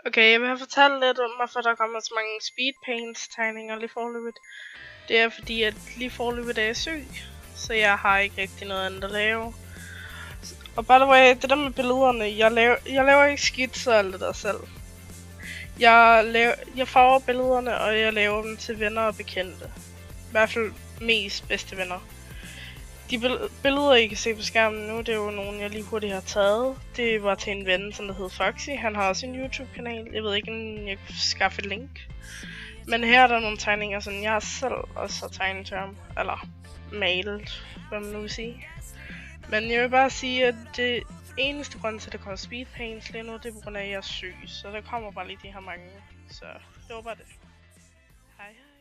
Okay, jeg vil have fortalt lidt om, hvorfor der kommer så mange speedpaints tegninger lige forløbet. Det er fordi, at lige forløbet er jeg syg, så jeg har ikke rigtig noget andet at lave. Og by the way, det der med billederne, jeg laver ikke skitser og alt det der selv. Jeg farver billederne, og jeg laver dem til venner og bekendte. I hvert fald mest bedste venner. De billeder, I kan se på skærmen nu, det er jo nogle, jeg lige hurtigt har taget. Det var til en ven, som der hed Foxy. Han har også en YouTube-kanal. Jeg ved ikke, om jeg kan skaffe et link. Men her er der nogle tegninger, som jeg selv også har tegnet til ham. Eller malet, hvad man nu vil sige. Men jeg vil bare sige, at det eneste grund til, at der kommer speedpaints lige nu, det er på grund af, at jeg er syg. Så der kommer bare lige de her mange. Så det var bare det. Hej.